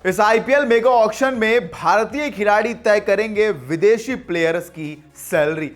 इस IPL mega auction में भारतीय खिलाड़ी तय करेंगे विदेशी प्लेयर्स की सैलरी।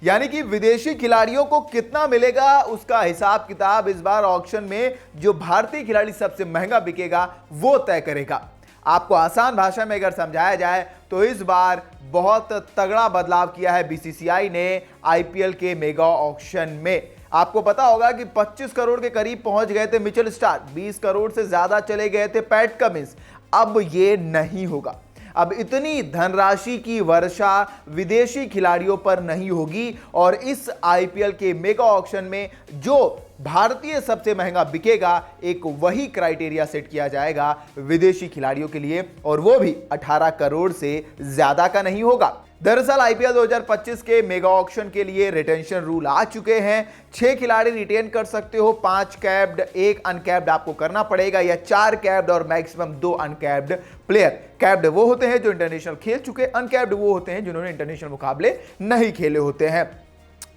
यानी कि विदेशी खिलाड़ियों को कितना मिलेगा उसका हिसाब किताब इस बार ऑक्शन में जो भारतीय खिलाड़ी सबसे महंगा बिकेगा वो तय करेगा। आपको आसान भाषा में अगर समझाया जाए तो इस बार बहुत तगड़ा बदलाव किया है बीसीसीआई ने आईपीएल के मेगा ऑक्शन में। आपको पता होगा कि 25 करोड़ के करीब पहुंच गए थे मिचेल स्टार्क, 20 करोड़ से ज्यादा चले गए थे पैट कमिंस। अब ये नहीं होगा। अब इतनी धनराशि की वर्षा विदेशी खिलाड़ियों पर नहीं होगी और इस आईपीएल के मेगा ऑक्शन में जो भारतीय सबसे महंगा बिकेगा एक वही क्राइटेरिया सेट किया जाएगा विदेशी खिलाड़ियों के लिए, और वो भी 18 करोड़ से ज्यादा का नहीं होगा। दरअसल आईपीएल 2025 के मेगा ऑक्शन के लिए रिटेंशन रूल आ चुके हैं। 6 खिलाड़ी रिटेन कर सकते हो, 5 कैप्ड, 1 अनकैप्ड आपको करना पड़ेगा, या 4 कैप्ड और मैक्सिमम 2 अनकैप्ड प्लेयर। कैप्ड वो होते हैं जो इंटरनेशनल खेल चुके, अनकैप्ड वो होते हैं जिन्होंने इंटरनेशनल मुकाबले नहीं खेले होते हैं।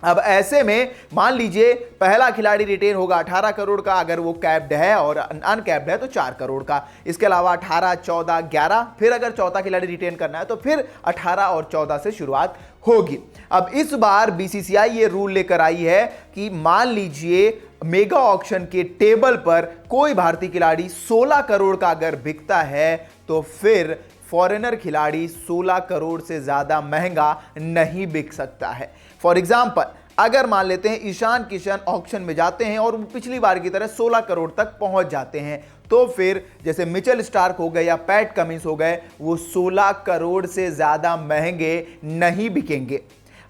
अब ऐसे में मान लीजिए पहला खिलाड़ी रिटेन होगा 18 करोड़ का, अगर वो कैप्ड है, और अनकैप्ड है तो 4 करोड़ का। इसके अलावा 18, 14, 11, फिर अगर चौथा खिलाड़ी रिटेन करना है तो फिर 18 और 14 से शुरुआत होगी। अब इस बार बीसीसीआई ये रूल लेकर आई है कि मान लीजिए मेगा ऑक्शन के टेबल पर कोई भारतीय खिलाड़ी 16 करोड़ का अगर बिकता है तो फिर फॉरेनर खिलाड़ी 16 करोड़ से ज्यादा महंगा नहीं बिक सकता है। फॉर एग्जाम्पल अगर मान लेते हैं ईशान किशन ऑक्शन में जाते हैं और वो पिछली बार की तरह 16 करोड़ तक पहुंच जाते हैं, तो फिर जैसे मिचेल स्टार्क हो गए या पैट कमिंस हो गए, वो 16 करोड़ से ज्यादा महंगे नहीं बिकेंगे।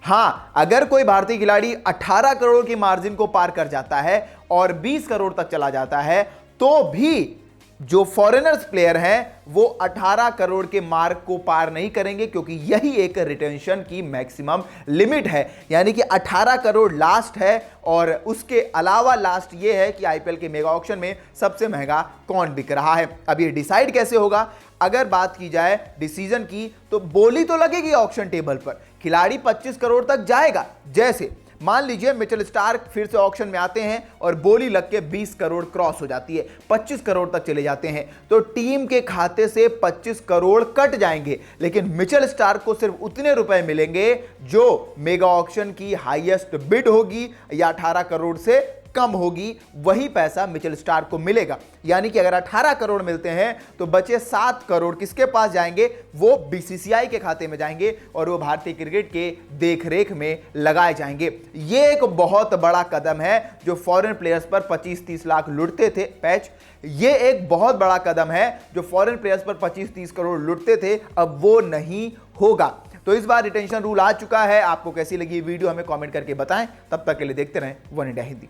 हां, अगर कोई भारतीय खिलाड़ी 18 करोड़ की मार्जिन को पार कर जाता है और 20 करोड़ तक चला जाता है तो भी जो फॉरेनर्स प्लेयर हैं वो 18 करोड़ के मार्क को पार नहीं करेंगे, क्योंकि यही एक रिटेंशन की मैक्सिमम लिमिट है। यानी कि 18 करोड़ लास्ट है, और उसके अलावा लास्ट ये है कि आईपीएल के मेगा ऑक्शन में सबसे महंगा कौन बिक रहा है। अब ये डिसाइड कैसे होगा? अगर बात की जाए डिसीजन की तो बोली तो लगेगी ऑक्शन टेबल पर, खिलाड़ी 25 करोड़ तक जाएगा। जैसे मान लीजिए मिचेल स्टार्क फिर से ऑक्शन में आते हैं और बोली लग के 20 करोड़ क्रॉस हो जाती है, 25 करोड़ तक चले जाते हैं, तो टीम के खाते से 25 करोड़ कट जाएंगे, लेकिन मिचेल स्टार्क को सिर्फ उतने रुपए मिलेंगे जो मेगा ऑक्शन की हाईएस्ट बिड होगी या 18 करोड़ से कम होगी, वही पैसा मिचेल स्टार्क को मिलेगा। यानी कि अगर 18 करोड़ मिलते हैं तो बचे 7 करोड़ किसके पास जाएंगे? वो बीसीसीआई के खाते में जाएंगे और वो भारतीय क्रिकेट के देखरेख में लगाए जाएंगे। ये एक बहुत बड़ा कदम है। जो फॉरेन प्लेयर्स पर 25-30 लाख लुटते थे पैच, ये एक बहुत बड़ा कदम है। जो फॉरेन प्लेयर्स पर 25-30 करोड़ लुटते थे अब वो नहीं होगा। तो इस बार रिटेंशन रूल आ चुका है। आपको कैसी लगी वीडियो हमें कमेंट करके बताएं। तब तक के लिए देखते रहें वन इंडिया हिंदी।